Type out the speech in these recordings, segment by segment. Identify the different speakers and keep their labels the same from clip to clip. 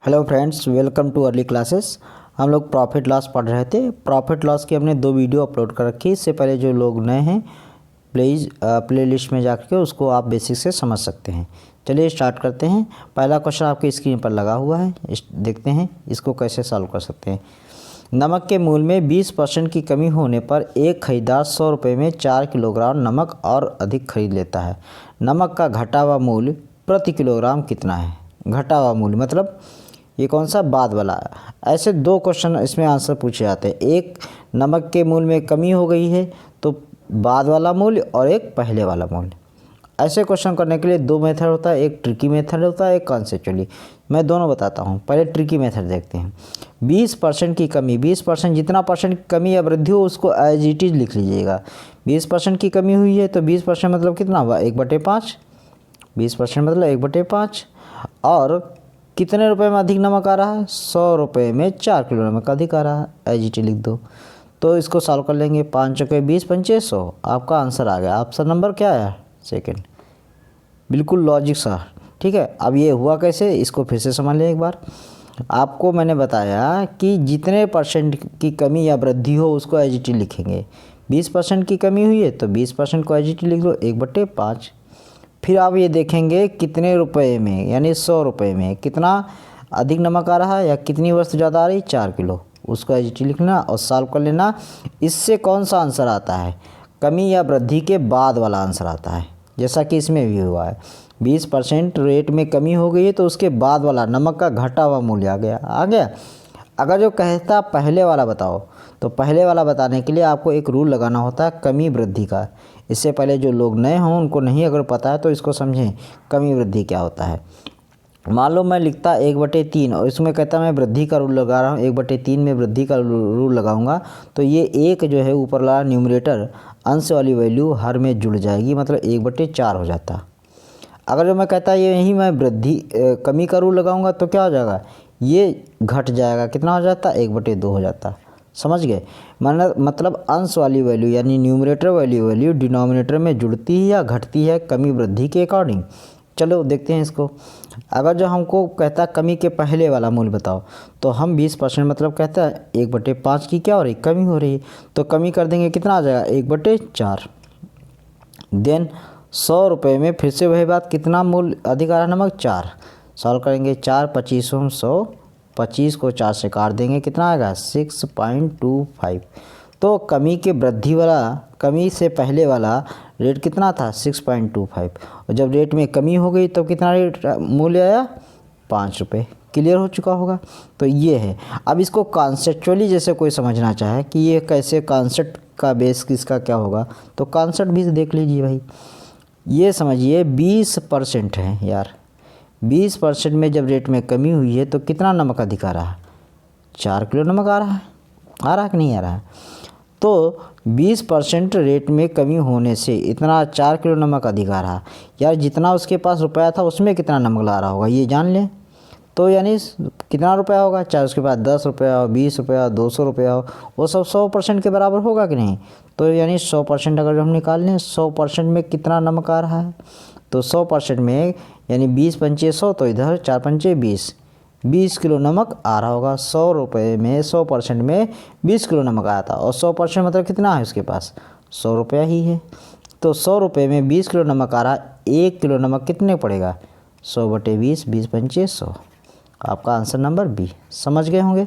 Speaker 1: Hello friends, welcome too early classes. हम लोग profit loss पढ़ रहे थे। प्रॉफिट लॉस की हमने 2 वीडियो अपलोड कर रखी है। इससे पहले जो लोग नए हैं प्लीज़ प्लेलिस्ट में जाकर के उसको आप बेसिक से समझ सकते हैं। चलिए स्टार्ट करते हैं। पहला क्वेश्चन आपकी स्क्रीन पर लगा हुआ है, देखते हैं इसको कैसे सॉल्व कर सकते हैं। नमक के मूल्य में 20% की कमी होने पर एक खरीदार 100 रुपये में 4 किलोग्राम नमक और अधिक खरीद लेता है। नमक का घटा हुआ मूल्य प्रति किलोग्राम कितना है? घटा हुआ मूल्य मतलब ये कौन सा? बाद वाला। ऐसे 2 क्वेश्चन इसमें आंसर पूछे जाते हैं। एक नमक के मूल्य में कमी हो गई है तो बाद वाला मूल्य, और एक पहले वाला मूल्य। ऐसे क्वेश्चन करने के लिए 2 मेथड होता है, एक ट्रिकी मेथड होता है, एक कॉन्सेप्चुअली। मैं दोनों बताता हूँ। पहले ट्रिकी मेथड देखते हैं। 20% की कमी, 20% जितना परसेंट की कमी या वृद्धि हो उसको एज इट इज लिख लीजिएगा। 20% की कमी हुई है तो 20% मतलब कितना हुआ? 1/5। 20% मतलब 1/5। और कितने रुपए में अधिक नमक आ रहा है? 100 रुपये में 4 किलो नमक अधिक आ रहा है। एज इट लिख दो। तो इसको सॉल्व कर लेंगे। 5 चौके 20, 25 100। आपका आंसर आ गया। ऑप्शन नंबर क्या है? सेकंड। बिल्कुल लॉजिक सा। ठीक है। अब ये हुआ कैसे, इसको फिर से समझ लें एक बार। आपको मैंने बताया कि जितने परसेंट की कमी या वृद्धि हो उसको एज इट लिखेंगे। 20% की कमी हुई है तो 20% को एज इट लिख लो, 1/5। फिर आप ये देखेंगे कितने रुपए में, यानी 100 रुपये में कितना अधिक नमक आ रहा है या कितनी वस्तु ज़्यादा आ रही? 4 किलो। उसको एज इट लिखना और सॉल्व कर लेना। इससे कौन सा आंसर आता है? कमी या वृद्धि के बाद वाला आंसर आता है, जैसा कि इसमें भी हुआ है। 20% रेट में कमी हो गई है तो उसके बाद वाला नमक का घटा हुआ मूल्य आ गया। अगर जो कहता पहले वाला बताओ तो पहले वाला बताने के लिए आपको एक रूल लगाना होता है कमी वृद्धि का। इससे पहले जो लोग नए हों उनको नहीं अगर पता है तो इसको समझें कमी वृद्धि क्या होता है। मान लो मैं लिखता 1/3 और इसमें कहता मैं वृद्धि का रूल लगा रहा हूँ। 1/3 में वृद्धि का रूल लगाऊंगा तो ये एक जो है ऊपर वाला न्यूमरेटर अंश वाली वैल्यू हर में जुड़ जाएगी, मतलब 1/4 हो जाता। अगर जो मैं कहता ये यही मैं वृद्धि कमी का रूल लगाऊंगा तो क्या हो जाएगा? ये घट जाएगा। कितना हो जाता? 1/2 हो जाता। समझ गए? मतलब अंश वाली वैल्यू यानी न्यूमरेटर वाली वैल्यू डिनोमिनेटर में जुड़ती है या घटती है कमी वृद्धि के अकॉर्डिंग। चलो देखते हैं इसको। अगर जो हमको कहता है कमी के पहले वाला मूल्य बताओ तो हम 20% मतलब कहता है 1/5 की क्या हो रही? कमी हो रही है। तो कमी कर देंगे, कितना आ जाएगा? 1/4। देन 100 रुपये में फिर से वही बात, कितना मूल्य अधिक आ रहा? नमक 4। सॉल्व करेंगे। 4 25 100, 25 को 4 से काट देंगे, कितना आएगा? 6.25। तो कमी के वृद्धि वाला, कमी से पहले वाला रेट कितना था? 6.25। और जब रेट में कमी हो गई तो कितना रेट मूल्य आया? 5 रुपये। क्लियर हो चुका होगा। तो ये है। अब इसको कॉन्सेप्चुअली जैसे कोई समझना चाहे कि ये कैसे, कॉन्सेप्ट का बेस किसका क्या होगा, तो कॉन्सेप्ट भी देख लीजिए भाई। ये समझिए 20% है यार। 20% में जब रेट में कमी हुई है तो कितना नमक अधिक आ रहा है? 4 किलो नमक आ रहा है। आ रहा है कि नहीं आ रहा है? तो 20% रेट में कमी होने से इतना 4 किलो नमक अधिक आ रहा है। यार जितना उसके पास रुपया था उसमें कितना नमक ला रहा होगा ये जान लें। तो यानी कितना रुपया होगा? चाहे उसके पास 10 रुपया हो, 20 रुपया हो, 200 रुपया हो, वो सब 100% के बराबर होगा कि नहीं? तो यानी 100% अगर हम निकाल लें, 100% में कितना नमक आ रहा है? तो 100% में यानी 20 पंचे 100, तो इधर 4 पंचे 20, 20 किलो नमक आ रहा होगा। 100 रुपये में 100% में 20 किलो नमक आया था। और 100% मतलब कितना है उसके पास? 100 रुपया ही है। तो 100 रुपये में 20 किलो नमक आ रहा है। 1 किलो नमक कितने पड़ेगा? 100/20, 20 पंचे 100। आपका आंसर नंबर बी। समझ गए होंगे।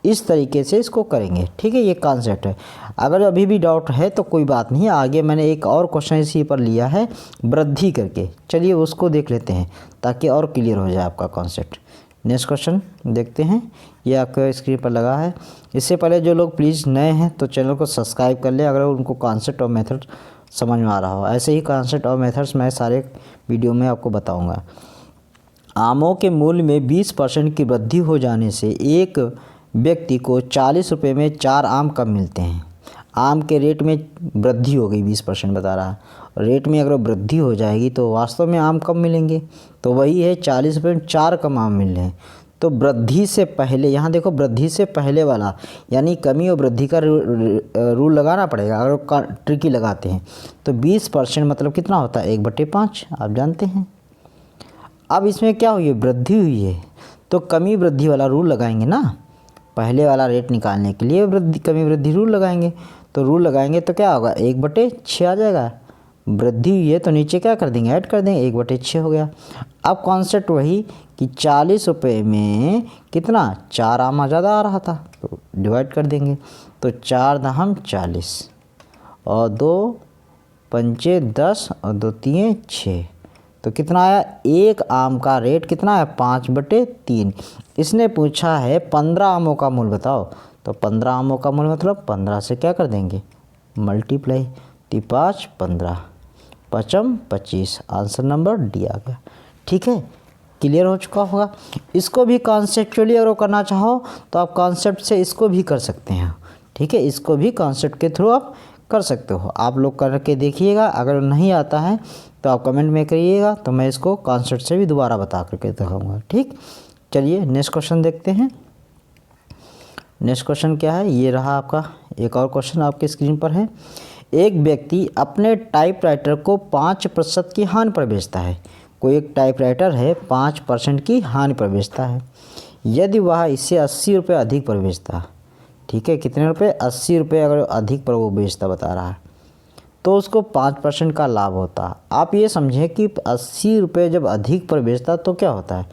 Speaker 1: इस तरीके से इसको करेंगे। ठीक है, ये कॉन्सेप्ट है। अगर अभी भी डाउट है तो कोई बात नहीं, आगे मैंने एक और क्वेश्चन इसी पर लिया है वृद्धि करके। चलिए उसको देख लेते हैं ताकि और क्लियर हो जाए आपका कॉन्सेप्ट। नेक्स्ट क्वेश्चन देखते हैं। ये आपके स्क्रीन पर लगा है। इससे पहले जो लोग प्लीज़ नए हैं तो चैनल को सब्सक्राइब कर लें अगर उनको कॉन्सेप्ट और मेथड समझ में आ रहा हो। ऐसे ही कॉन्सेप्ट और मेथड्स मैं सारे वीडियो में आपको बताऊँगा। आमों के मूल्य में 20% की वृद्धि हो जाने से एक व्यक्ति को 40 रुपये में 4 आम कब मिलते हैं? आम के रेट में वृद्धि हो गई, 20% बता रहा है। रेट में अगर वृद्धि हो जाएगी तो वास्तव में आम कम मिलेंगे। तो वही है 40 रुपये में 4 कम आम मिल रहे हैं। तो वृद्धि से पहले, यहाँ देखो वृद्धि से पहले वाला यानी कमी और वृद्धि का रूल लगाना पड़ेगा। अगर ट्रिकी लगाते हैं तो 20% मतलब कितना होता है? 1/5 आप जानते हैं। अब इसमें क्या हुई है? वृद्धि हुई है। तो कमी वृद्धि वाला रूल लगाएंगे ना, पहले वाला रेट निकालने के लिए कमी वृद्धि रूल लगाएंगे। तो रूल लगाएंगे तो क्या होगा, 1/6 आ जाएगा। वृद्धि हुई है तो नीचे क्या कर देंगे, ऐड कर देंगे, 1/6 हो गया। अब कॉन्सेप्ट वही कि 40 रुपये में कितना, 4 आम ज़्यादा आ रहा था तो डिवाइड कर देंगे। तो 4 दहम 40 और 2 पंचे 10 और 2 तिये 6, तो कितना आया, एक आम का रेट कितना है, 5/3। इसने पूछा है 15 आमों का मूल बताओ, तो 15 आमों का मूल मतलब 15 से क्या कर देंगे, मल्टीप्लाई। 5 15 पचम 25, आंसर नंबर डी आ गया। ठीक है, क्लियर हो चुका होगा। इसको भी कॉन्सेप्चुअली अगर करना चाहो तो आप कॉन्सेप्ट से इसको भी कर सकते हैं। ठीक है, इसको भी कॉन्सेप्ट के थ्रू आप कर सकते हो। आप लोग करके देखिएगा, अगर नहीं आता है तो आप कमेंट में करिएगा, तो मैं इसको कॉन्सेप्ट से भी दोबारा बता करके दिखाऊंगा। ठीक, चलिए नेक्स्ट क्वेश्चन देखते हैं। नेक्स्ट क्वेश्चन क्या है, ये रहा आपका एक और क्वेश्चन आपके स्क्रीन पर है। एक व्यक्ति अपने टाइपराइटर को 5% की हानि पर बेचता है। कोई एक टाइपराइटर है 5% की हानि पर बेचता है। यदि वह इसे 80 रुपये अधिक पर बेचता है, ठीक है, कितने रुपए, 80 रुपये अगर अधिक पर वो बेचता बता रहा है, तो उसको 5% का लाभ होता। आप ये समझें कि 80 रुपये जब अधिक पर बेचता तो क्या होता है,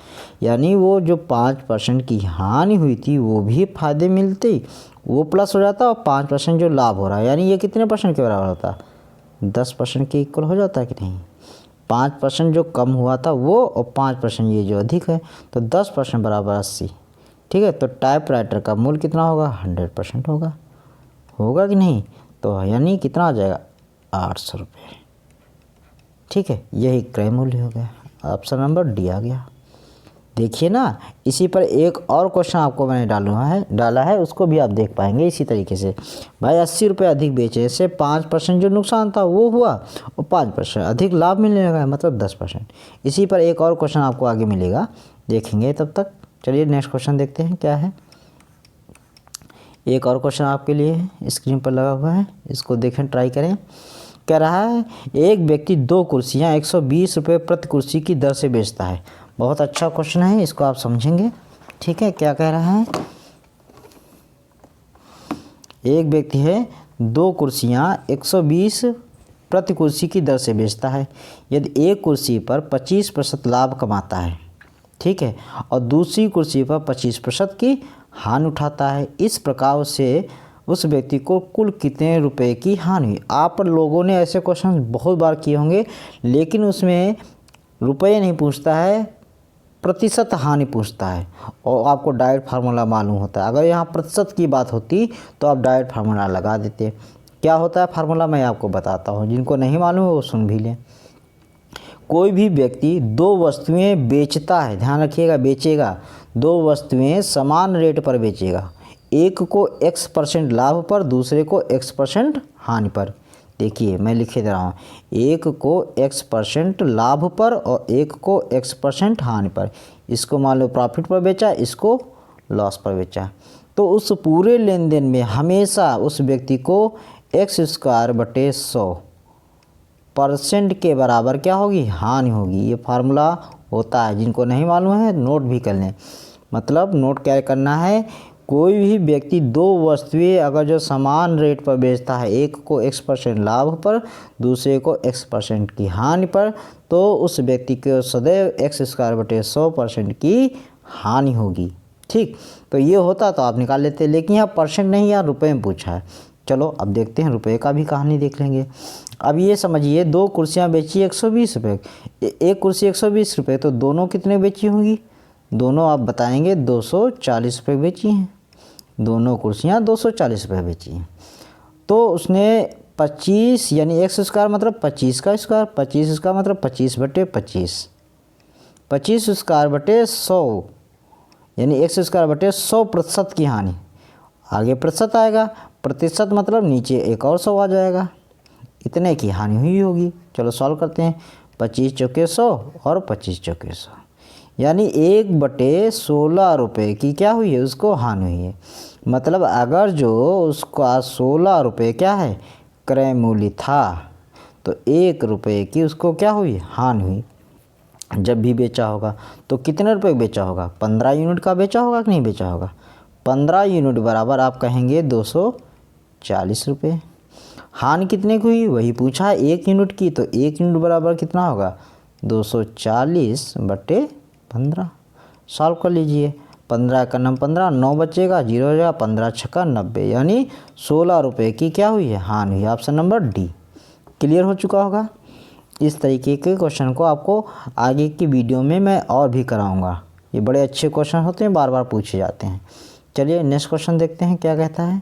Speaker 1: यानी वो जो 5% की हानि हुई थी वो भी फ़ायदे मिलते, वो प्लस हो जाता, और 5% जो लाभ हो रहा है, यानी ये कितने परसेंट के बराबर होता, 10% के इक्वल हो जाता है कि नहीं। 5% जो कम हुआ था वो, और 5% ये जो अधिक है, तो 10% बराबर 80। ठीक है, तो टाइपराइटर का मूल्य कितना होगा, 100% होगा कि नहीं। तो यानी कितना आ जाएगा, 800 रुपये। ठीक है, यही क्रय मूल्य हो गया, ऑप्शन नंबर डी आ गया। देखिए ना, इसी पर एक और क्वेश्चन आपको मैंने डाला है, उसको भी आप देख पाएंगे इसी तरीके से। भाई 80 रुपये अधिक बेचे से 5% जो नुकसान था वो हुआ, और 5% अधिक लाभ मिलने लगा है, मतलब 10%। इसी पर एक और क्वेश्चन आपको आगे मिलेगा, देखेंगे तब तक। चलिए नेक्स्ट क्वेश्चन देखते हैं क्या है। एक और क्वेश्चन आपके लिए स्क्रीन पर लगा हुआ है, इसको देखें, ट्राई करें। कह रहा है एक व्यक्ति 2 कुर्सियाँ 120 रुपये प्रति कुर्सी की दर से बेचता है। बहुत अच्छा क्वेश्चन है, इसको आप समझेंगे। ठीक है, क्या कह रहा है, एक व्यक्ति है 2 कुर्सियाँ 120 प्रति कुर्सी की दर से बेचता है। यदि एक कुर्सी पर 25% लाभ कमाता है, ठीक है, और दूसरी कुर्सी पर 25% की हानि उठाता है, इस प्रकार से उस व्यक्ति को कुल कितने रुपए की हानि हुई। आप लोगों ने ऐसे क्वेश्चन बहुत बार किए होंगे, लेकिन उसमें रुपये नहीं पूछता है, प्रतिशत हानि पूछता है, और आपको डायरेक्ट फार्मूला मालूम होता है। अगर यहाँ प्रतिशत की बात होती तो आप डायरेक्ट फार्मूला लगा देते। क्या होता है फार्मूला, मैं आपको बताता हूँ, जिनको नहीं मालूम है वो सुन भी लें। कोई भी व्यक्ति 2 वस्तुएं बेचता है, ध्यान रखिएगा, बेचेगा, 2 वस्तुएं समान रेट पर बेचेगा, एक को X% लाभ पर, दूसरे को X% हानि पर। देखिए मैं लिखे दे रहा हूँ, एक को X% लाभ पर और एक को X% हानि पर। इसको मान लो प्रॉफिट पर बेचा, इसको लॉस पर बेचा, तो उस पूरे लेन देन में हमेशा उस व्यक्ति को x²/100% के बराबर क्या होगी, हानि होगी। ये फार्मूला होता है, जिनको नहीं मालूम है नोट भी कर लें। मतलब नोट क्या करना है, कोई भी व्यक्ति 2 वस्तुएं अगर जो समान रेट पर बेचता है, एक को X% लाभ पर, दूसरे को X% की हानि पर, तो उस व्यक्ति को सदैव x²/100% की हानि होगी। ठीक, तो ये होता तो आप निकाल लेते, लेकिन यहाँ परसेंट नहीं, यहाँ रुपये में पूछा है। चलो अब देखते हैं, रुपये का भी कहानी देख लेंगे। अब ये समझिए 2 कुर्सियाँ बेची 120 रुपये, एक कुर्सी 120 रुपये, तो दोनों कितने बेची होंगी, दोनों आप बताएंगे 240 रुपये बेची हैं। दोनों कुर्सियाँ 240 रुपये बेची हैं। तो उसने 25 यानी x² मतलब 25 का स्क्वायर, 25 इसका मतलब 25/25, 25² यानी x²/100% की हानि। आगे प्रतिशत आएगा, प्रतिशत मतलब नीचे एक और 100 आ जाएगा, इतने की हानि हुई होगी। चलो सॉल्व करते हैं, 25 चौके 100 और 25 चौके 100, यानी 1/16 रुपये की क्या हुई है, उसको हानि हुई है। मतलब अगर जो उसका 16 रुपये क्या है क्रय मूल्य था, तो 1 रुपये की उसको क्या हुई, हानि हुई। जब भी बेचा होगा तो कितने रुपए बेचा होगा, 15 यूनिट का बेचा होगा कि नहीं बेचा होगा। 15 यूनिट बराबर आप कहेंगे 240 रुपये। हानि कितने की हुई, वही पूछा है 1 यूनिट की, तो 1 यूनिट बराबर कितना होगा 240/15। सॉल्व कर लीजिए। 15 का नम 15, 9 बचेगा, 0 हो जाएगा, 15 छक्का 90, यानी 16 रुपये की क्या हुई है, हानि हुई। Option number D. क्लियर हो चुका होगा। इस तरीके के क्वेश्चन को आपको आगे की वीडियो में मैं और भी कराऊंगा। ये बड़े अच्छे क्वेश्चन होते हैं, बार बार पूछे जाते हैं। चलिए नेक्स्ट क्वेश्चन देखते हैं क्या कहता है।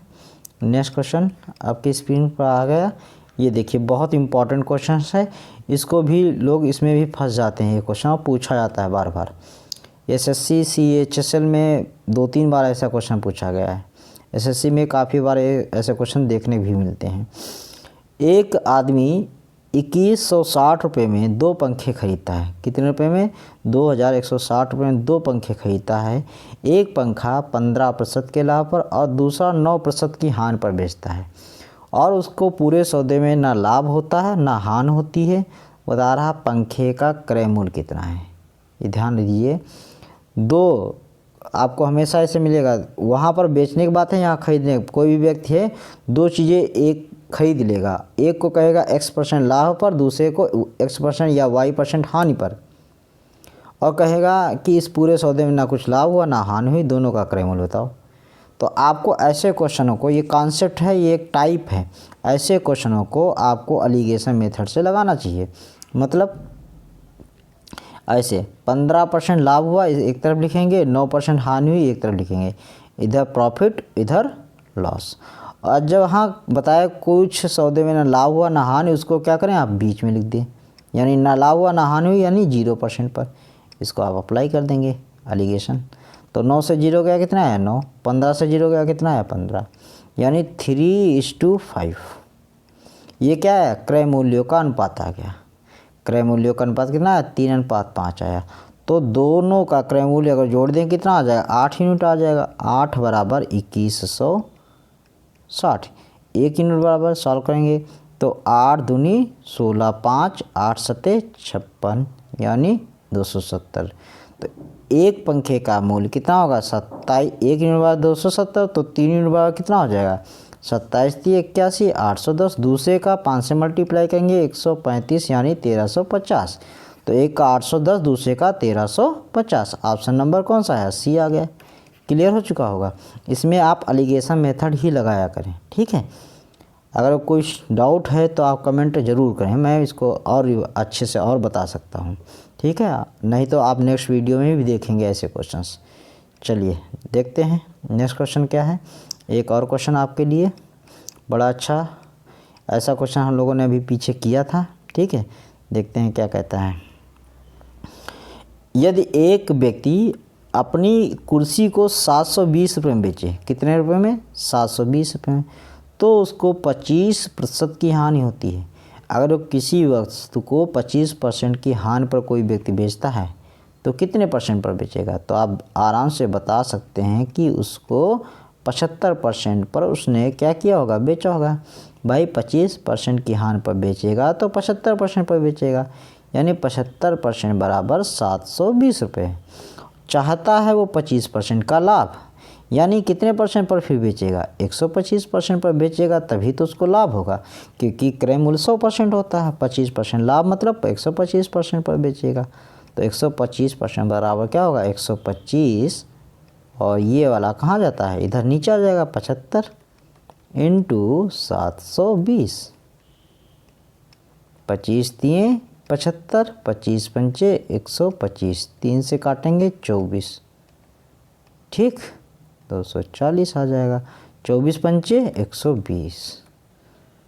Speaker 1: नेक्स्ट क्वेश्चन आपकी स्क्रीन पर आ गया। ये देखिए बहुत इंपॉर्टेंट क्वेश्चन है, इसको भी लोग इसमें भी फंस जाते हैं। ये क्वेश्चन पूछा जाता है बार बार। एसएससी CHSL में 2-3 बार ऐसा क्वेश्चन पूछा गया है। एसएससी में काफ़ी बार ऐसे क्वेश्चन देखने भी मिलते हैं। एक आदमी 2160 रुपये में 2 पंखे खरीदता है। कितने रुपए में, 2160 रुपये में 2 पंखे खरीदता है। एक पंखा 15% के लाभ पर और दूसरा 9% की हानि पर बेचता है, और उसको पूरे सौदे में ना लाभ होता है ना हानि होती है। बता रहा पंखे का क्रय मूल्य कितना है। ये ध्यान दीजिए, दो आपको हमेशा ऐसे मिलेगा। वहाँ पर बेचने की बात है, यहाँ खरीदने। कोई भी व्यक्ति है, 2 चीज़ें एक खरीद लेगा, एक को कहेगा x% लाभ पर, दूसरे को x% या y% हानि पर, और कहेगा कि इस पूरे सौदे में ना कुछ लाभ हुआ ना हानि हुई, दोनों का क्रय मूल्य बताओ। तो आपको ऐसे क्वेश्चनों को, ये कॉन्सेप्ट है, ये एक टाइप है, ऐसे क्वेश्चनों को आपको एलिगेशन मेथड से लगाना चाहिए। मतलब ऐसे 15% लाभ हुआ एक तरफ लिखेंगे, 9% हानि हुई एक तरफ लिखेंगे, इधर प्रॉफिट इधर लॉस। और जब हाँ बताया कुछ सौदे में ना लाभ हुआ ना हानि, उसको क्या करें आप बीच में लिख दें, यानी ना लाभ हुआ ना हानि हुई, यानी 0% पर। इसको आप अप्लाई कर देंगे एलिगेशन। तो 9 से 0 गया कितना है 9, 15 से 0 गया कितना है 15, यानी 3:5। ये क्या है, क्रय मूल्यों का अनुपात आ गया। क्रय मूल्यों का अनुपात कितना है, 3:5 आया। तो दोनों का क्रय मूल्य अगर जोड़ दें कितना आ जाएगा, 8 यूनिट आ जाएगा। 8 बराबर 2160। 1 यूनिट बराबर सॉल्व करेंगे तो 8 दूनी 16, 5 8 सत्ते 56, यानी 270। तो एक पंखे का मूल्य कितना होगा 27। 1 यूनिट बराबर 270, तो 3 यूनिट बराबर कितना हो जाएगा 27×3=81, 810। दूसरे का 5 से मल्टीप्लाई करेंगे 135, यानी 1350। तो एक का 810, दूसरे का 1350। ऑप्शन नंबर कौन सा है, सी आ गया। क्लियर हो चुका होगा। इसमें आप एलिगेशन मेथड ही लगाया करें, ठीक है। अगर कोई डाउट है तो आप कमेंट ज़रूर करें, मैं इसको और अच्छे से और बता सकता हूँ, ठीक है। नहीं तो आप नेक्स्ट वीडियो में भी देखेंगे ऐसे क्वेश्चंस। चलिए देखते हैं नेक्स्ट क्वेश्चन क्या है। एक और क्वेश्चन आपके लिए बड़ा अच्छा, ऐसा क्वेश्चन हम लोगों ने अभी पीछे किया था, ठीक है। देखते हैं क्या कहता है। यदि एक व्यक्ति अपनी कुर्सी को 720 रुपये में बेचे, कितने रुपए में 720 रुपये में, तो उसको 25% की हानि होती है। अगर वो किसी वस्तु को 25% की हानि पर कोई व्यक्ति बेचता है तो कितने % पर बेचेगा। तो आप आराम से बता सकते हैं कि उसको 75% पर उसने क्या किया होगा, बेचा होगा। भाई 25% की हानि पर बेचेगा तो 75% पर बेचेगा, यानी 75% बराबर 720 रुपये। चाहता है वो 25% का लाभ, यानी कितने % पर फिर बेचेगा, 125% पर बेचेगा, तभी तो उसको लाभ होगा, क्योंकि क्रय मूल्य 100% होता है। 25% लाभ मतलब 125% पर बेचेगा। तो 125% बराबर क्या होगा 125, और ये वाला कहाँ जाता है, इधर नीचे आ जाएगा 75 × 720। 25×3 75, 25×5 125, 3 से काटेंगे 24, ठीक 240 आ जाएगा। 24×5 120,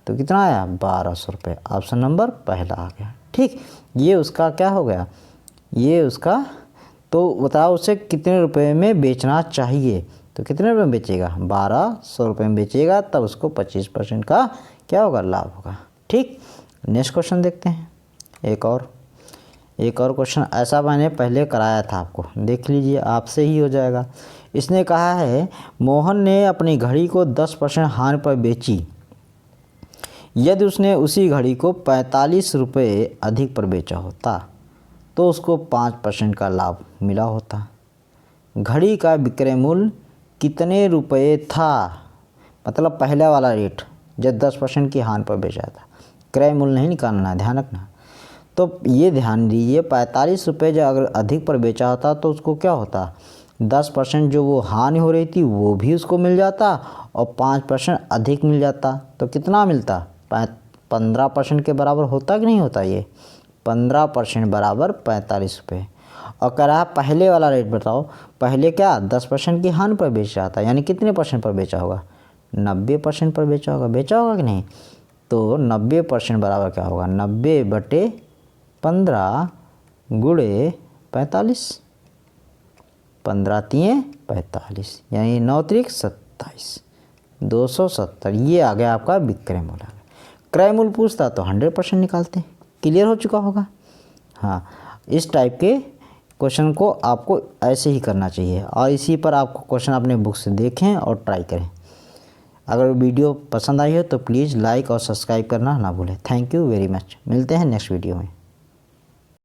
Speaker 1: तो कितना आया 1200 रुपये। ऑप्शन नंबर पहला आ गया, ठीक। ये उसका क्या हो गया, ये उसका। तो बताओ उसे कितने रुपए में बेचना चाहिए, तो कितने रुपए में बेचेगा 1200 रुपये में बेचेगा, तब उसको 25% का क्या होगा, लाभ होगा, ठीक। नेक्स्ट क्वेश्चन देखते हैं। एक और क्वेश्चन ऐसा मैंने पहले कराया था, आपको देख लीजिए, आपसे ही हो जाएगा। इसने कहा है मोहन ने अपनी घड़ी को 10% हानि पर बेची। यदि उसने उसी घड़ी को 45 रुपये अधिक पर बेचा होता तो उसको 5% का लाभ मिला होता। घड़ी का विक्रय मूल्य कितने रुपए था, मतलब पहले वाला रेट जब 10% की हानि पर बेचा था, क्रय मूल्य नहीं निकालना है, ध्यान रखना। तो ये ध्यान दीजिए 45 रुपये जब अगर अधिक पर बेचा होता तो उसको क्या होता, 10% जो वो हानि हो रही थी वो भी उसको मिल जाता और 5% अधिक मिल जाता, तो कितना मिलता, 15% के बराबर होता कि नहीं होता। ये 15% बराबर 45 रुपये। और कह रहा है पहले वाला रेट बताओ, पहले क्या 10% की हानि पर बेच रहा था, यानी कितने परसेंट पर बेचा होगा, 90% पर बेचा होगा कि नहीं। तो 90% बराबर क्या होगा, 90/15 गुणे 45, 15 तिये 45, यानी 9 त्रिक 27, 270। ये आ गया आपका विक्रय मूल्य। क्रय मूल्य पूछता तो 100% निकालते। क्लियर हो चुका होगा। हाँ, इस टाइप के क्वेश्चन को आपको ऐसे ही करना चाहिए और इसी पर आपको क्वेश्चन अपने बुक से देखें और ट्राई करें। अगर वीडियो पसंद आई हो तो प्लीज़ लाइक और सब्सक्राइब करना ना भूलें। Thank you very much. मिलते हैं नेक्स्ट वीडियो में।